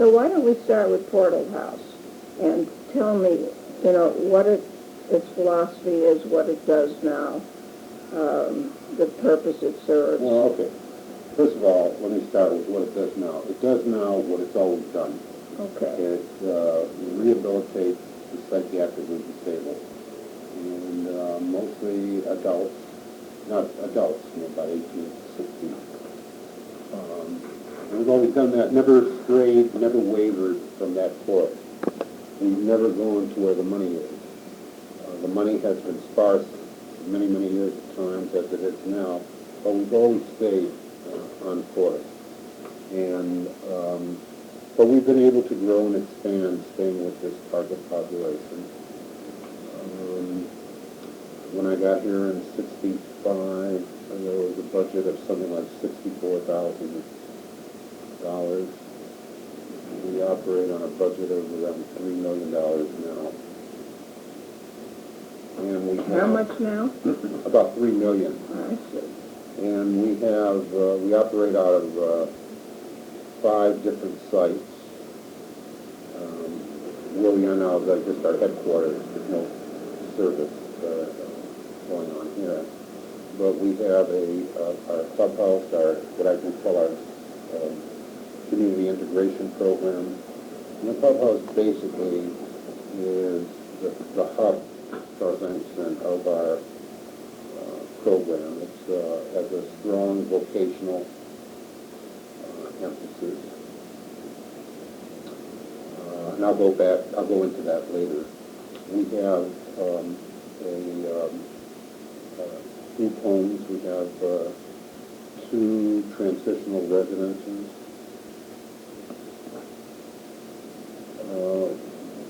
So why don't we start with Portal House and tell me, what its philosophy is, what it does now, the purpose it serves. Well, okay. First of all, let me start with what it does now. It does now what it's always done. Okay. It rehabilitates the psychiatrically disabled, and mostly adults, not adults, about 18 to 60. We've always done that, never strayed, never wavered from that course. We've never gone to where the money is. The money has been sparse for many, many years at times, as it is now, but we've always stayed on course. And but we've been able to grow and expand, staying with this target population. When I got here in '65, there was a budget of something like $64,000. We operate on a budget of around $3 million now. And we How much now? About $3 million. I see. And we operate out of 5 different sites. Where we are now is just our headquarters. There's no service going on here. But we have our Clubhouse, what I can call our community integration program. And the Clubhouse basically is the hub, as far as I'm concerned, of our program. It has a strong vocational emphasis. And I'll go into that later. We have group homes. We have 2 transitional residences.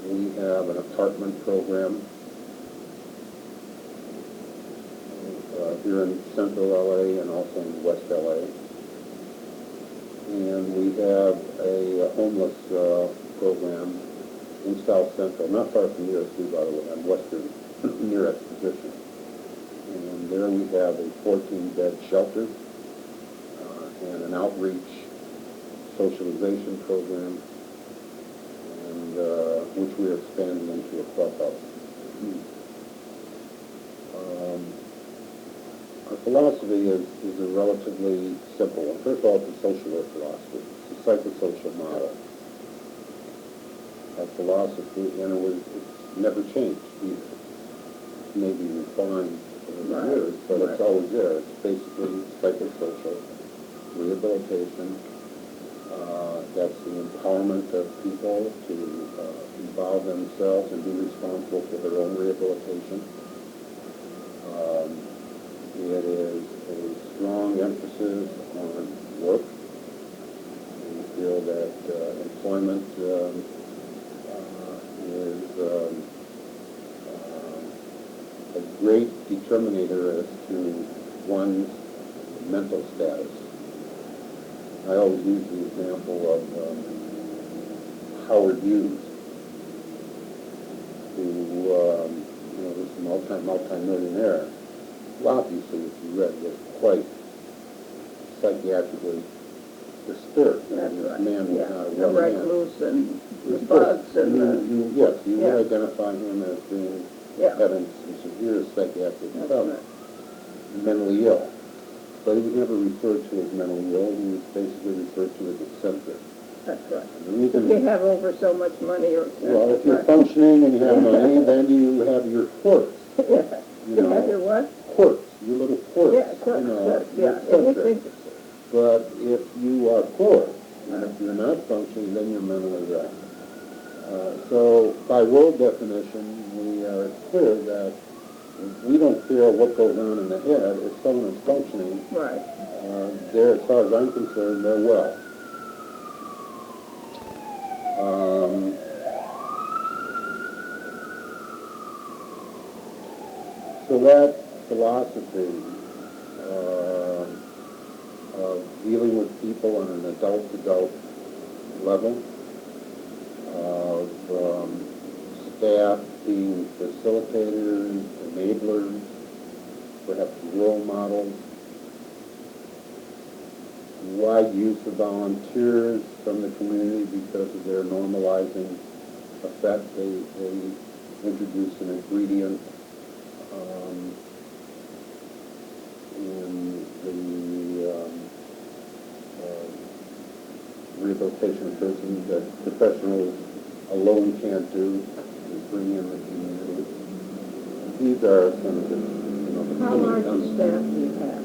We have an apartment program here in Central LA and also in West LA. And we have a homeless program in South Central, not far from USC, by the way, on Western, near Exposition. And there we have a 14-bed shelter and an outreach socialization program, and which we are expanding into a clubhouse. Our philosophy is a relatively simple one. First of all, it's a social work philosophy. It's a psychosocial model. Our philosophy, and it's never changed either. It may be refined over the years, but it's always there. It's basically psychosocial rehabilitation. That's the empowerment of people to involve themselves and be responsible for their own rehabilitation. It is a strong emphasis on work. We feel that employment is a great determinator as to one's mental status. I always use the example of Howard Hughes, who, this multi-millionaire, who obviously, if you read, was quite psychiatrically disturbed. That's This right. man was not a The well man. recluse and the bugs and Yes, you would identify him as being having some severe psychiatric problems, mentally ill. But he was never referred to as mentally ill. He was basically referred to as eccentric. that's right. The reason, If you have over so much money or well, if you're functioning and you have money, then you have your quirks. yeah. You have your what? Quirks, your little quirks. Yeah, quirks, you're eccentric. But if you are poor, and if you're not functioning, then you're mentally ill. So by world definition, we are clear that we don't care what goes on in the head. If someone is functioning, Right. as far as I'm concerned, they're well. So that philosophy of dealing with people on an adult-to-adult level, of staff being facilitators, enablers, perhaps role models, wide use of volunteers from the community because of their normalizing effect. They introduce an ingredient in the rehabilitation of prisons that professionals alone can't do, is bring in the community. These are some of the, the How large a staff do you have?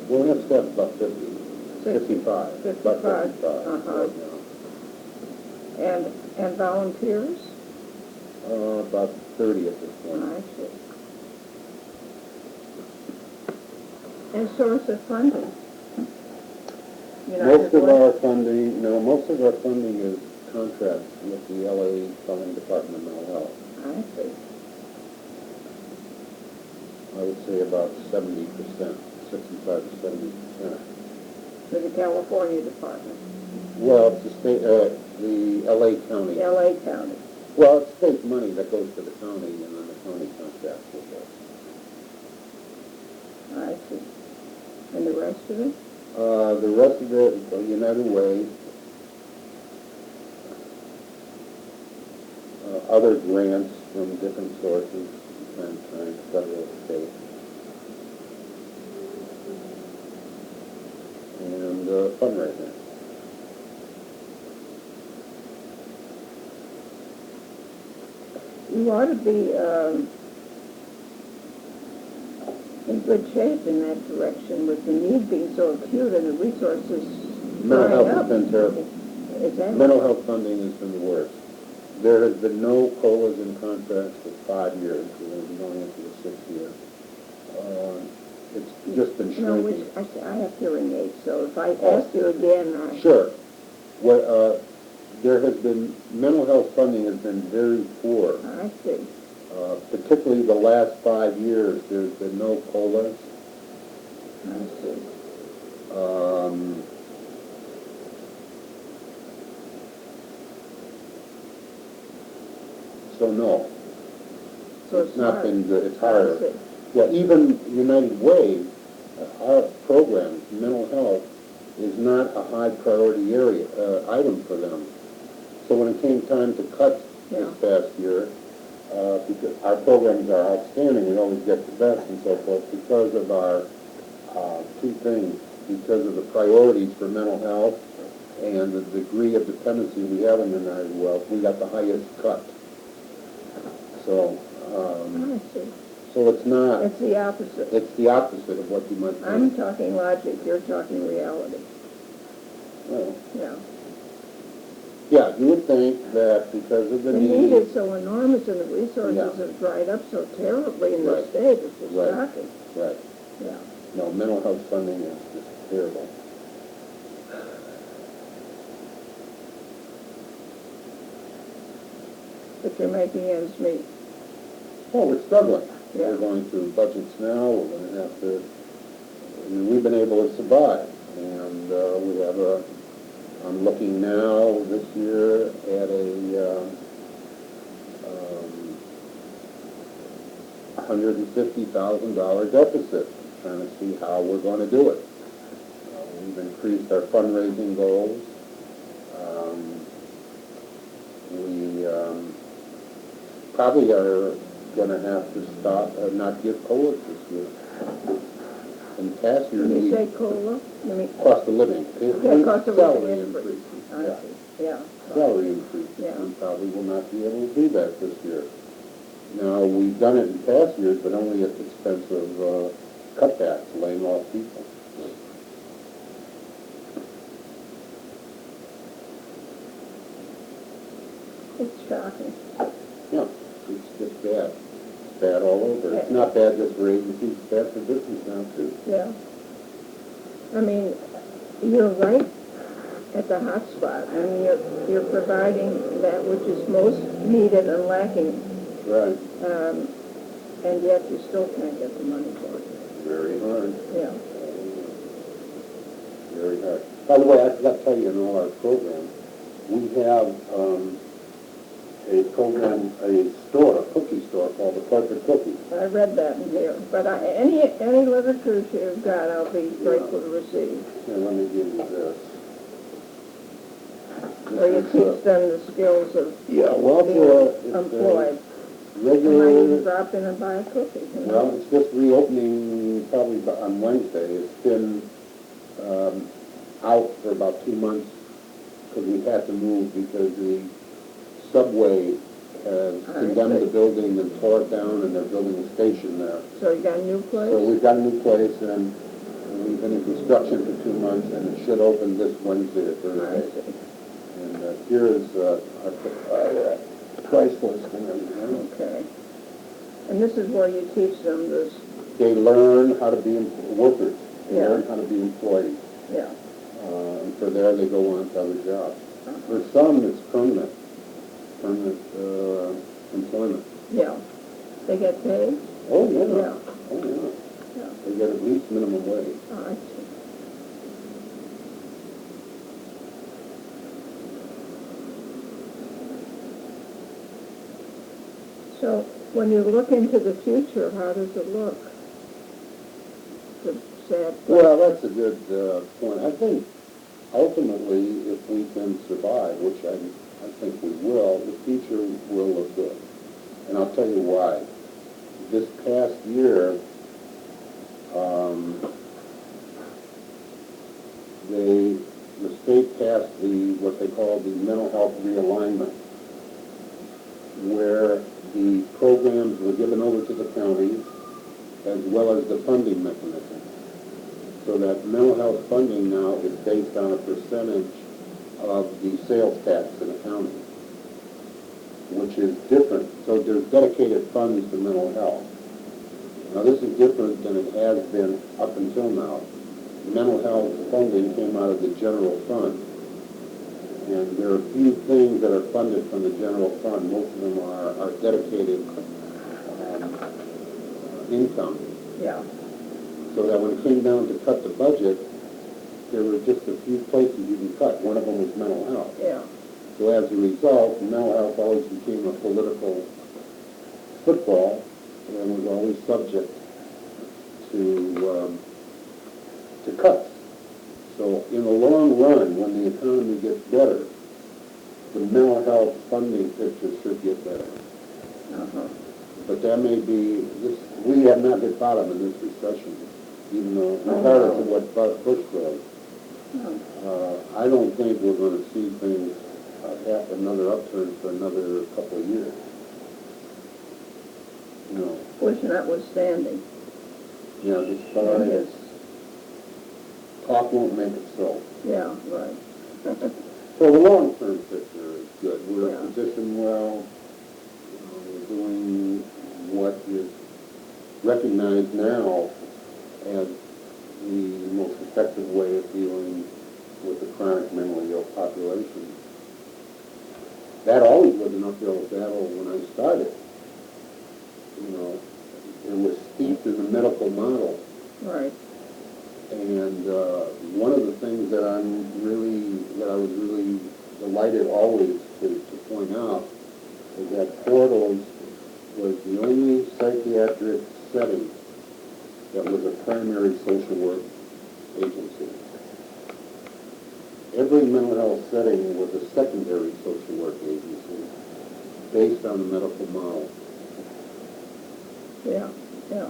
Well, we have staff about 50. 55. 55. About 55 Uh-huh. right now. And volunteers? About 30 at this point. I see. And source of funding? Most of our funding is contracts with the LA Funding Department of Mental Health. I see. I would say about 70%, 65 to 70%. To the California Department? Well, it's the state, the LA County. The LA County. Well, it's state money that goes to the county, and then the county contracts with us. I see. And the rest of it? The rest of it, United Way, other grants from different sources, time to time, federal, state, and fundraising. You ought to be in good shape in that direction with the need being so acute and the resources Mental drying health has up. been terrible. Is that Mental health funding has been the worst. There has been no COLAs in contracts for 5 years. We're going to be going into the 6th year. It's just been shrinking. I have hearing aids, so if I ask you again, Sure. What, there has been, mental health funding has been very poor. I see. Particularly the last 5 years, there's been no COLAs. I see. So no, So it's not been good. It's I harder. see. Yeah, even United Way, our program, mental health, is not a high priority area item for them. So when it came time to cut this past year, because our programs are outstanding, we always get the best and so forth, because of our two things, because of the priorities for mental health and the degree of dependency we have in United Wealth, we got the highest cut. So, I see. so it's not. It's the opposite. It's the opposite of what you might think. I'm talking logic, you're talking reality. Well, Yeah. yeah, you would think that because of the The need. need is so enormous and the resources have dried up so terribly in the state, it's just shocking. Right. Yeah. No, mental health funding is just terrible. But you're making ends meet. Oh, we're struggling. Yeah. We're going through budgets now. We're going to have to. I mean, we've been able to survive, and we have a. I'm looking now this year at a $150,000 deficit, trying to see how we're going to do it. We've increased our fundraising goals. We probably are going to have to stop, not give COLA this year. In past years, When you say COLA, you mean? cost of living. Yeah, cost of living Salary increase. increase. I Yeah. see. Yeah. Salary increase. Yeah. We probably will not be able to do that this year. Now, we've done it in past years, but only at the expense of cutbacks, laying off people. It's shocking. Yeah, it's just bad. It's bad all over. It's not bad just for agencies, it's bad for business now, too. Yeah. I mean, you're right at the hot spot. I mean, you're providing that which is most needed and lacking. Right. And yet you still can't get the money for it. Very hard. Yeah. Very hard. By the way, I forgot to tell you in all our programs, we have a program, a store, a cookie store called the Corporate Cookie. I read that in here, but any literature you've got, I'll be grateful to receive. Here, let me give you this. Where you teach them the skills of Yeah, well, being employed. I might even regular, drop in and buy a cookie. You know? well, it's just reopening probably on Wednesday. It's been out for about 2 months because we had to move because the subway has condemned the building and tore it down, and they're building a station there. So you got a new place? So we've got a new place, and we've been in construction for 2 months, and it should open this Wednesday or Thursday. And here is our price list and everything. Okay. And this is where you teach them this? They learn how to be workers. They Yeah. learn how to be employees. Yeah. And for there, they go on to other jobs. For some, it's permanent employment. Yeah. They get paid? Oh, yeah. Yeah. Oh, yeah. Yeah. They get at least minimum wage. Oh, I see. So when you look into the future, how does it look? The sad Well, that's a good point. I think ultimately, if we can survive, which I think we will, the future will look good. And I'll tell you why. This past year, the state passed what they call the mental health realignment, where the programs were given over to the counties as well as the funding mechanism. So that mental health funding now is based on a percentage of the sales tax in the county, which is different. So there's dedicated funds for mental health. Now this is different than it has been up until now. Mental health funding came out of the general fund. And there are a few things that are funded from the general fund. Most of them are dedicated income. Yeah. So that when it came down to cut the budget, there were just a few places you can cut. One of them was mental health. Yeah. So as a result, mental health always became a political football and was always subject to cuts. So in the long run, when the economy gets better, the mental health funding picture should get better. Uh-huh. But that may be, we have not hit bottom in this recession, even though, regardless of what Bush does. I don't think we're going to see things have another upturn for another couple of years. No. Bush notwithstanding. Yeah, as far as talk won't make it so. Yeah, right. So the long-term picture is good. We're Yeah. positioned well. We're doing what is recognized now as the most effective way of dealing with the chronic mentally ill population. That always was an uphill battle when I started. You know, it was steeped in the medical model. Right. And one of the things that I was really delighted always to point out is that Portals was the only psychiatric setting that was a primary social work agency. Every mental health setting was a secondary social work agency based on the medical model. Yeah, yeah.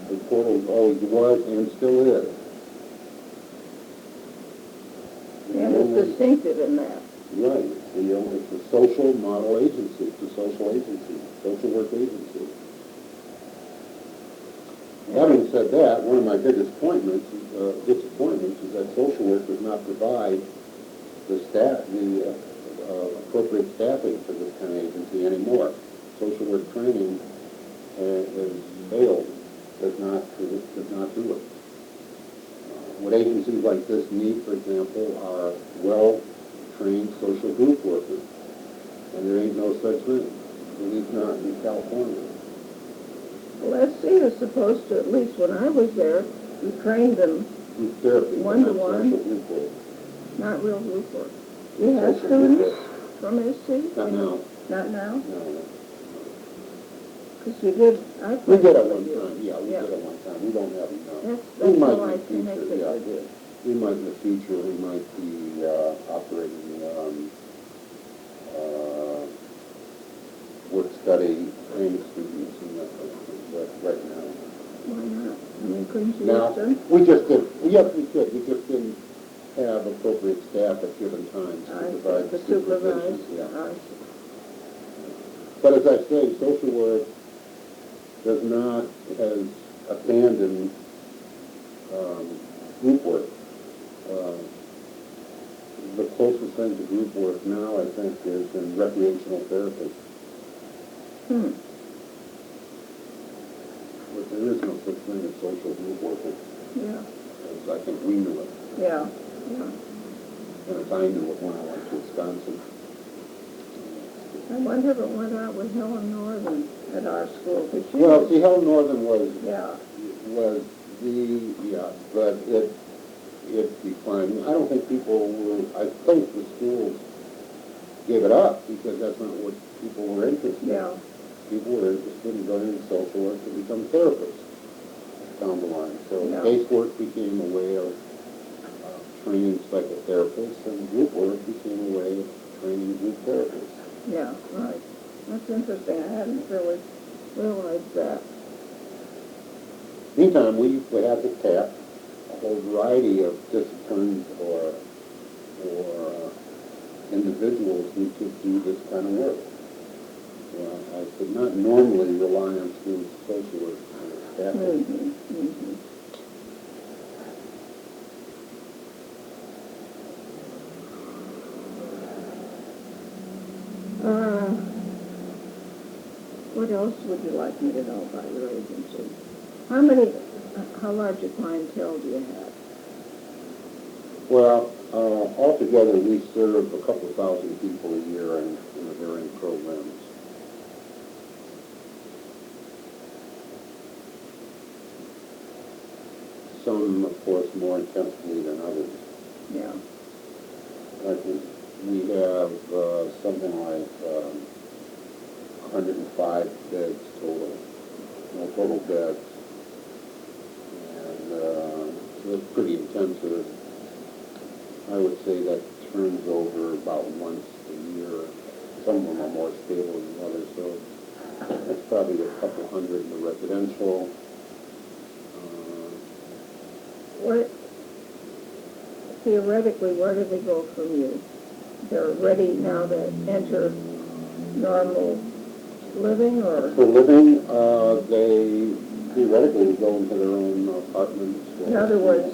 The Portals always was and still is. And it's distinctive in that. Right. It's a social model agency. It's a social agency, social work agency. Having said that, one of my biggest disappointments is that social work does not provide the appropriate staffing for this kind of agency anymore. Social work training has failed, does not do it. What agencies like this need, for example, are well-trained social group workers, and there ain't no such thing, at least not in California. Well, SC is supposed to, at least when I was there, we trained them Group therapy, one-to-one, social group work. not real group work. You have Social group students work. from SC? Not now. Not now? No. Because we did, We did it one time, yeah, we Yeah. did it one time. We don't have enough. That's We might all I in the can make future, it yeah. do. We might in the future, we might be operating work-study training students and that kind of thing, but right now. Why not? I mean, couldn't you Now, use them? we just did, yes, we could, we just didn't have appropriate staff at given times to provide The supervise? supervision. Yeah. I see. But as I say, social work has abandoned group work. The closest thing to group work now, I think, is in recreational therapy. But there is no such thing as social group work, Yeah, as I think we knew it, yeah. and as I knew it when I went to Wisconsin. I wonder if it went out with Helen Northern at our school. 'Cause she Well, was- see, Helen Northern was Yeah, but it declined. I don't think I think the schools gave it up because that's not what people were interested in. yeah, People were interested in going into social work to become therapists down the line. So Yeah. casework became a way of training psychotherapists, and group work became a way of training group therapists. yeah, right. That's interesting. I hadn't really realized that. Meantime, we have to tap a whole variety of disciplines or individuals who could do this kind of work. I could not normally rely on students' social work staffing. What else would you like me to know about your agency? How large a clientele do you have? Well, altogether, we serve a couple thousand people a year in the varying programs. Some, of course, more intensely than others. Yeah, I think we have something like 105 beds total beds. And so it's pretty intensive. I would say that turns over about once a year. Some of them are more stable than others, so that's probably a couple hundred in the residential. Theoretically, where do they go from you? They're ready now to enter normal living, or? For living, they theoretically go into their own apartments. In other words,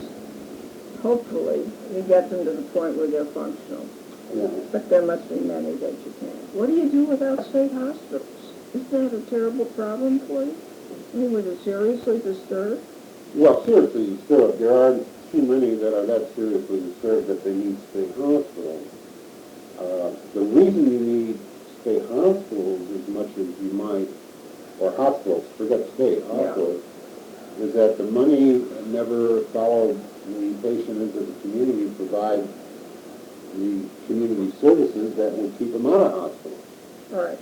hopefully, you get them to the point where they're functional. Yeah. But there must be many that you can't. What do you do without state hospitals? Isn't that a terrible problem for you? I mean, was it seriously disturbed? Well, seriously disturbed. There aren't too many that are that seriously disturbed that they need state hospitals. The reason you need state hospitals as much as you might, or hospitals, forget state, hospitals, is that the money never followed the patient into the community to provide the community services that would keep them out of hospital. All right.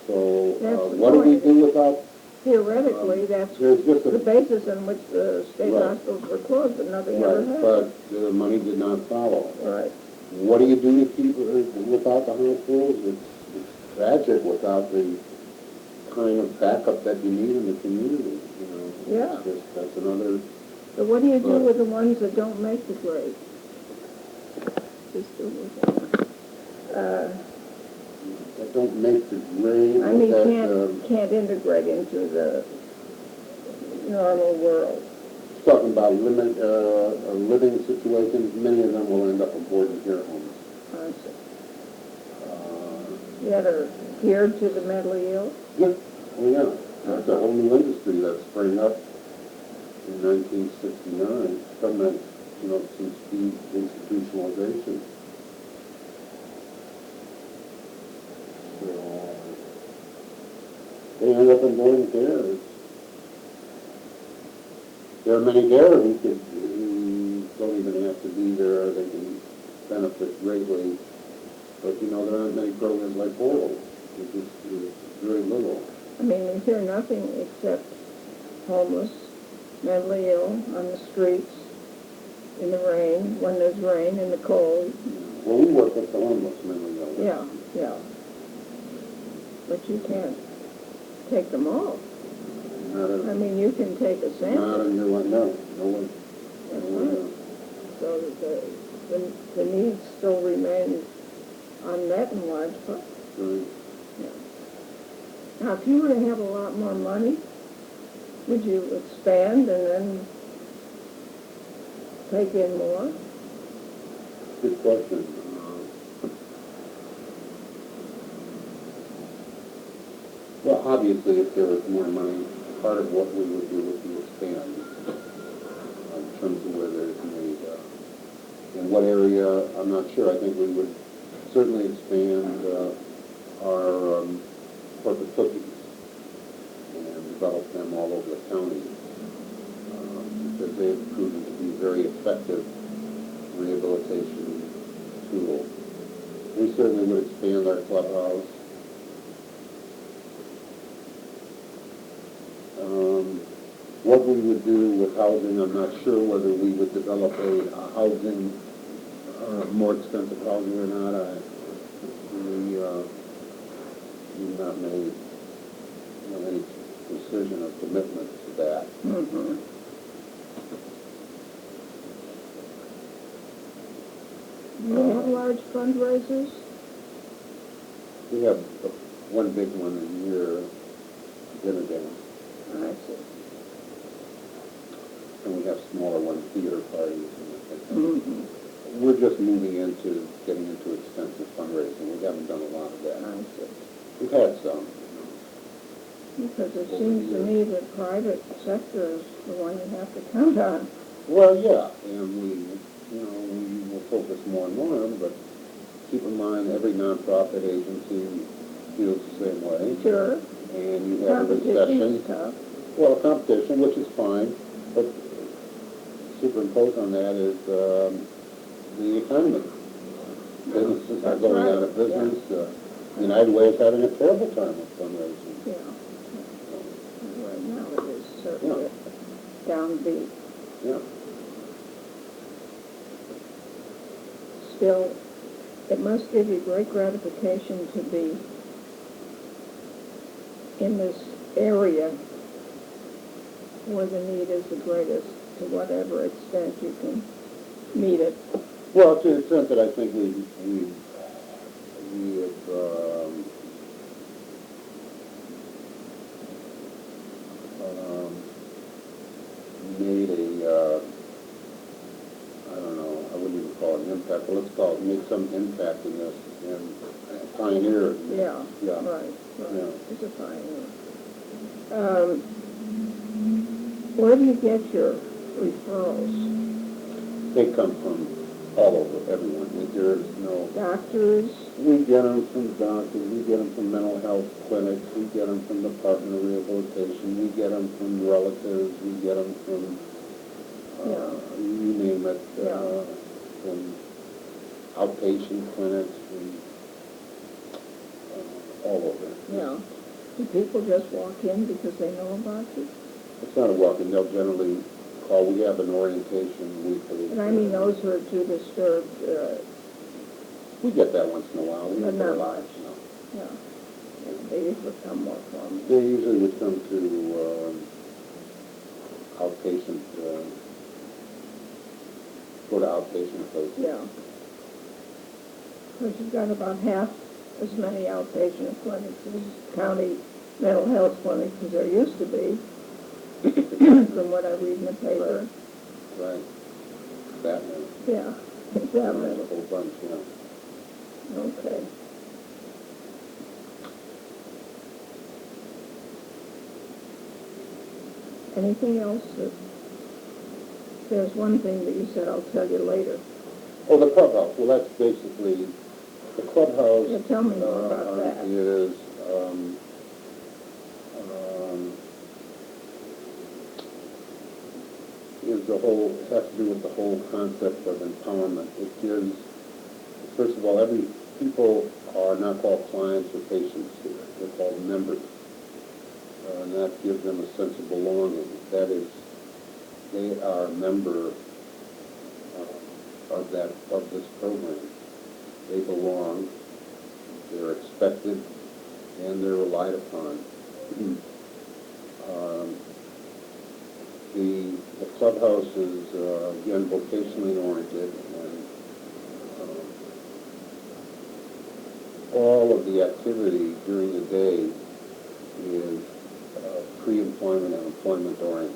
So That's the what do we point. do without? Theoretically, that's There's just the basis on which the state Right. hospitals were closed, but nothing ever Right, happened. but the money did not follow. All right. What do you do to keep without the hospitals? It's tragic without the kind of backup that you need in the community. You know, Yeah. That's another. So what do you do But- with the ones that don't make the grade? Just do That don't make the grade. I mean, that, can't integrate into the normal world. talking about living situations, many of them will end up in board and care homes. I see. That are geared to the mentally ill? Yeah, oh yeah. That's a whole new industry that sprang up in 1969 from that, since the institutionalization. So, they end up in board and care. There are many there who don't even have to be there. They can benefit greatly. But, there aren't many programs like Portal. It's very little. I mean, we hear nothing except homeless, mentally ill, on the streets, in the rain, when there's rain, in the cold. Well, we work with the homeless mentally ill. Yeah, yeah. But you can't take them all. I mean, you can take a sample. Not on your one, no one. That's right. So the needs still remain unmet in large part. Right. Yeah. Now, if you were to have a lot more money, would you expand and then take in more? Good question. Well, obviously, if there was more money, part of what we would do would be expand in terms of where there's need. In what area, I'm not sure. I think we would certainly expand our corporate cookies and develop them all over the county because they have proven to be very effective rehabilitation tool. We certainly would expand our clubhouse. What we would do with housing, I'm not sure whether we would develop a housing, more expensive housing or not. We've not made any decision or commitment to that. Mm-hmm. Do you have large fundraisers? We have one big one a year, dinner dance. I see. And we have smaller ones, theater parties and that. Mm-hmm. We're just moving into getting into extensive fundraising. We haven't done a lot of that. I see. We've had some. Because it seems to me that private sector is the one you have to count on. Well, yeah, and we will focus more and more on them, but keep in mind every nonprofit agency feels the same way. Sure. And you have a Competition recession. is tough. Well, competition, which is fine, but superimposed on that is the economy. Businesses are going out of business. Yeah. United Way is having a terrible time with fundraising. Yeah. Right now it is certainly a downbeat. Yeah. Still, it must give you great gratification to be in this area where the need is the greatest, to whatever extent you can meet it. Well, to the extent that I think we have made a, I don't know, I wouldn't even call it an impact, but let's call it, make some impact in this, and pioneer. Yeah, Yeah. right. Yeah. It's a pioneer. Where do you get your referrals? They come from all over, everyone. There's no... Doctors? We get them from doctors, we get them from mental health clinics, we get them from the Department of Rehabilitation, we get them from relatives, we get them from, you name it, from outpatient clinics, and all over. Yeah. Do people just walk in because they know about you? It's not a walk-in, they'll generally call. We have an orientation weekly. And I mean those who are too disturbed. We get that once in a while. We But don't get a not lot, much. Yeah. They usually come more from. They usually would come to outpatient, go to outpatient places. Yeah. Because you've got about half as many outpatient clinics as county mental health clinics as there used to be, from what I read in the paper. Right. That many. Yeah, that There's many. a whole bunch, yeah. Okay. Anything else that, there's one thing that you said I'll tell you later. Oh, the clubhouse. Well, that's basically, the clubhouse. Yeah, tell me more about that. Is, has to do with the whole concept of empowerment. It gives, first of all, every people are not called clients or patients here. They're called members. And that gives them a sense of belonging. That is, they are a member of this program. They belong, they're expected, and they're relied upon. The clubhouse is, again, vocationally oriented, and all of the activity during the day is pre-employment and employment oriented.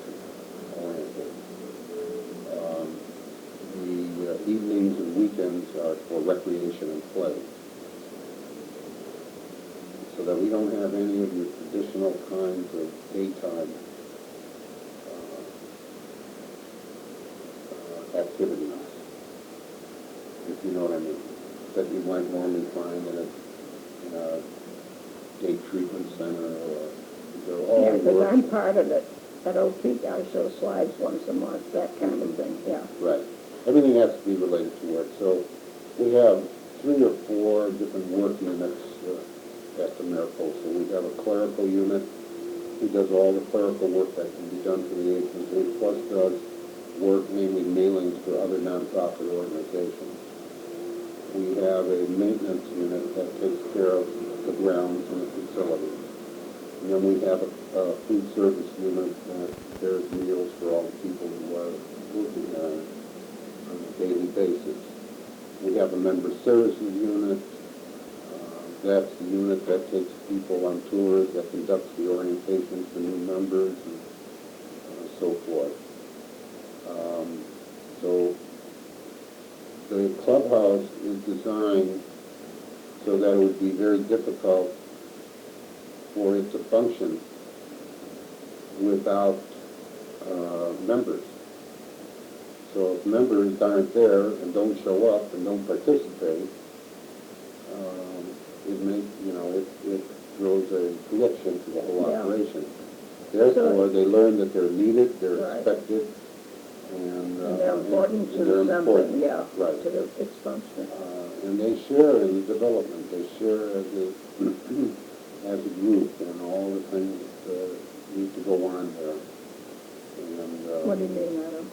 The evenings and weekends are for recreation and play, so that we don't have any of your traditional kinds of daytime activities, if you know what I mean, that you might normally find in a day treatment center, or they're all Yeah, because work. I'm part of it. At OP, I show slides once a month, that kind of thing, yeah. Right. Everything has to be related to work. So we have 3 or 4 different work units at the Mariposa. So we have a clerical unit who does all the clerical work that can be done for the agency, plus does work, mainly mailings for other nonprofit organizations. We have a maintenance unit that takes care of the grounds and the facilities. And then we have a food service unit that prepares meals for all the people who are working there on a daily basis. We have a member services unit. That's the unit that takes people on tours, that conducts the orientations for new members, and so forth. So the clubhouse is designed so that it would be very difficult for it to function without members. So if members aren't there and don't show up and don't participate, it throws a glitch into the whole operation. Therefore, they learn that they're needed, they're expected, and they're important to they're something, important. yeah, Right. to its function. And they share in the development. They share as a group and all the things that need to go on there. And What do you mean, Adam?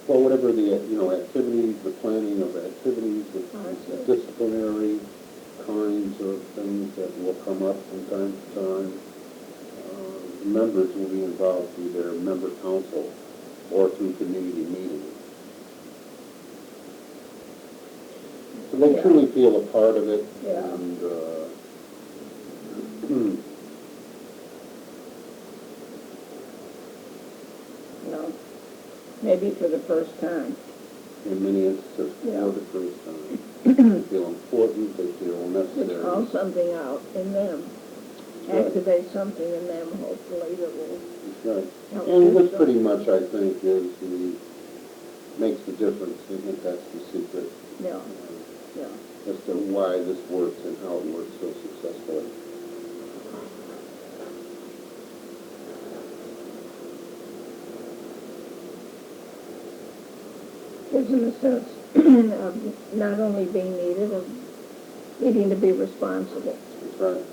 well, whatever the activities, the planning of activities, the disciplinary kinds of things that will come up from time to time. Members will be involved through their member council or through community meetings. So they truly feel a part of it, and maybe for the first time. in many instances for the first time. They feel important, they feel necessary. To call something out in them, activate something in them, hopefully, that will Right. help. And this pretty much, I think, makes the difference. I think that's the secret. Yeah. As to why this works and how it works so successfully. Gives them a sense of not only being needed, of needing to be responsible. That's right.